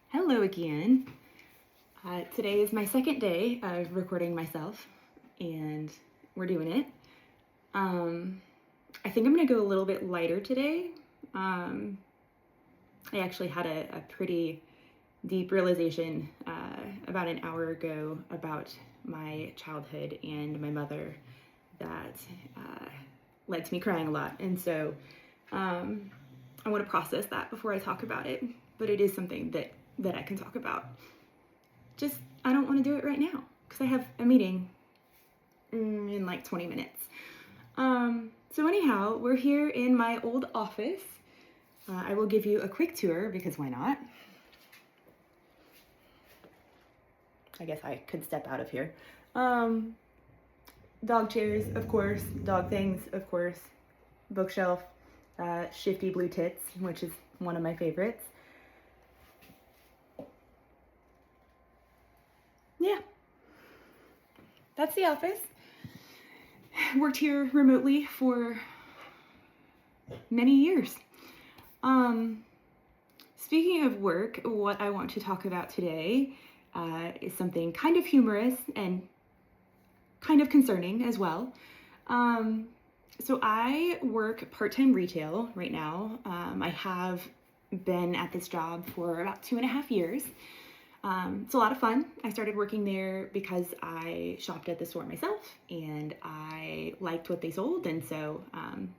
Hello again. Today is my second day of recording myself, and we're doing it. I think I'm going to go a little bit lighter today. I actually had a pretty deep realization about an hour ago about my childhood and my mother that led to me crying a lot. And so I want to process that before I talk about it, but it is something that I can talk about. Just, I don't want to do it right now because I have a meeting in like 20 minutes. So anyhow, we're here in my old office. I will give you a quick tour because why not? I guess I could step out of here. Dog chairs, of course. Dog things, of course. Bookshelf. Shifty blue tits, which is one of my favorites. Yeah, that's the office. Worked here remotely for many years. Speaking of work, what I want to talk about today is something kind of humorous and kind of concerning as well. So I work part-time retail right now. I have been at this job for about 2.5 years. It's a lot of fun. I started working there because I shopped at the store myself and I liked what they sold. And so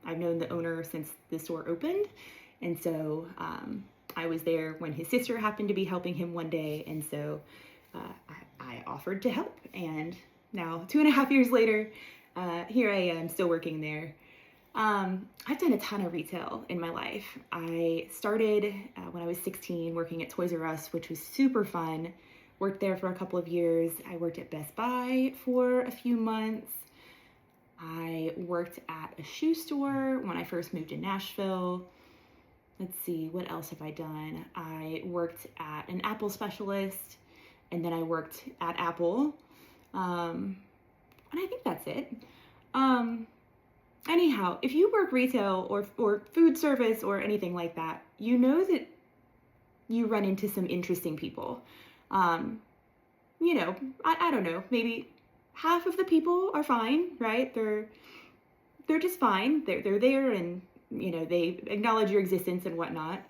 I've known the owner since the store opened. And so I was there when his sister happened to be helping him one day. And so I offered to help. And now 2.5 years later, here I am still working there. I've done a ton of retail in my life. I started when I was 16 working at Toys R Us, which was super fun. Worked there for a couple of years. I worked at Best Buy for a few months. I worked at a shoe store when I first moved to Nashville. Let's see, what else have I done? I worked at an Apple specialist, and then I worked at Apple. And I think that's it. Anyhow, if you work retail or food service or anything like that, you know that you run into some interesting people. I don't know, maybe half of the people are fine, right? They're just fine. They're there and, they acknowledge your existence and whatnot.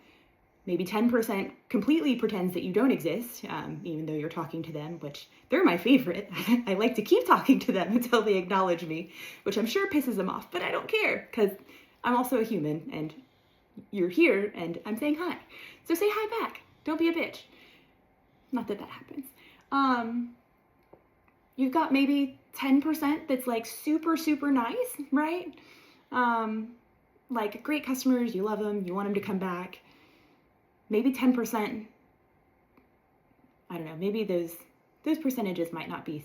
Maybe 10% completely pretends that you don't exist, even though you're talking to them, which they're my favorite. I like to keep talking to them until they acknowledge me, which I'm sure pisses them off, but I don't care because I'm also a human and you're here and I'm saying hi. So say hi back. Don't be a bitch. Not that happens. You've got maybe 10% that's like super, super nice, right? Like great customers, you love them, you want them to come back. Maybe 10%, I don't know, maybe those percentages might not be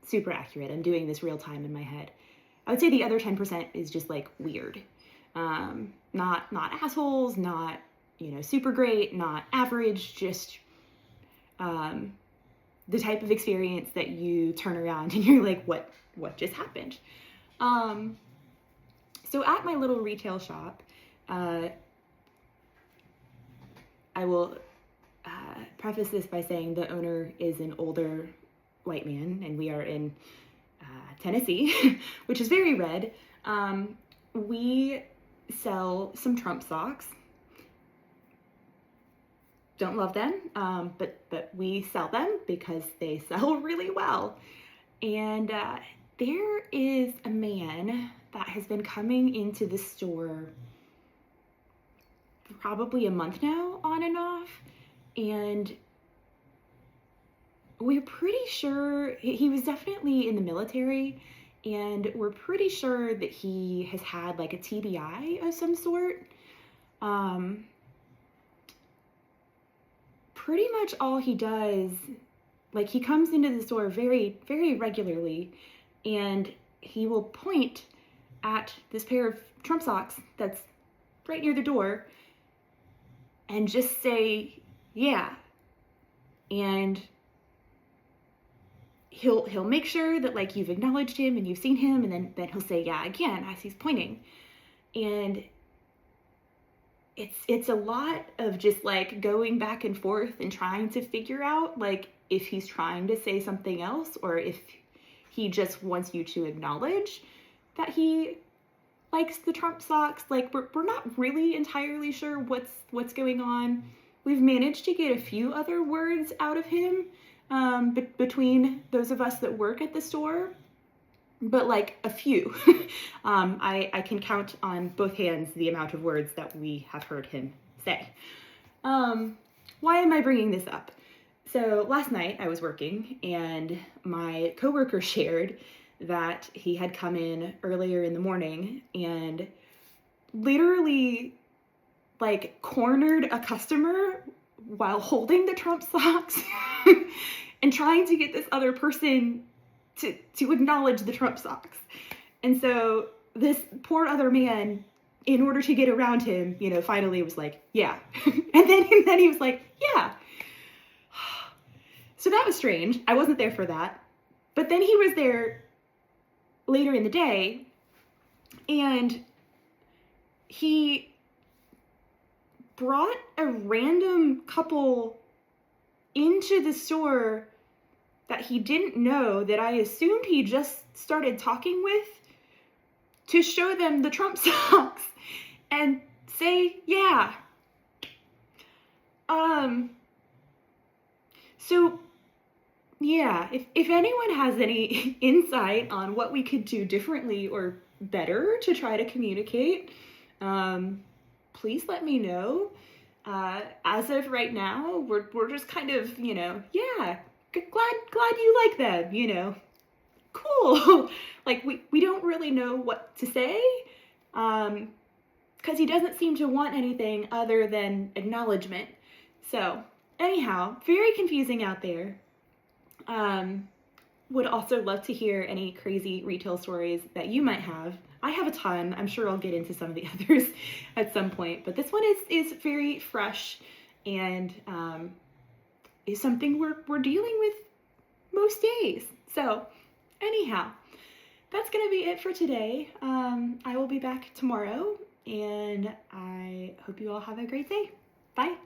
super accurate. I'm doing this real time in my head. I would say the other 10% is just like weird. Not assholes, not, super great, not average, just the type of experience that you turn around and you're like, what just happened? So at my little retail shop, I will preface this by saying the owner is an older white man, and we are in Tennessee, which is very red. We sell some Trump socks. Don't love them, but we sell them because they sell really well. And there is a man that has been coming into the store probably a month now, on and off, and we're pretty sure he was definitely in the military, and we're pretty sure that he has had like a TBI of some sort. Pretty much all he does, like he comes into the store very, very regularly, and he will point at this pair of Trump socks that's right near the door and just say, yeah. And he'll make sure that like you've acknowledged him and you've seen him, and then he'll say, yeah, again, as he's pointing. And it's a lot of just like going back and forth and trying to figure out like if he's trying to say something else or if he just wants you to acknowledge that he likes the Trump socks. Like we're not really entirely sure what's going on. We've managed to get a few other words out of him between those of us that work at the store, but like a few. I can count on both hands the amount of words that we have heard him say. Why am I bringing this up? So last night I was working and my coworker shared that he had come in earlier in the morning and literally like cornered a customer while holding the Trump socks and trying to get this other person to acknowledge the Trump socks. And so this poor other man, in order to get around him, you know, finally was like, yeah. and then he was like, yeah. So that was strange. I wasn't there for that. But then he was there later in the day, and he brought a random couple into the store that he didn't know, that I assumed he just started talking with, to show them the Trump socks and say, yeah. So yeah, if anyone has any insight on what we could do differently or better to try to communicate, please let me know. As of right now, we're just kind of, you know, yeah, glad you like them, you know, cool. Like we don't really know what to say, because he doesn't seem to want anything other than acknowledgement. So anyhow, very confusing out there. Would also love to hear any crazy retail stories that you might have. I have a ton. I'm sure I'll get into some of the others at some point, but this one is very fresh and is something we're dealing with most days. So anyhow, that's gonna be it for today. I will be back tomorrow, and I hope you all have a great day. Bye.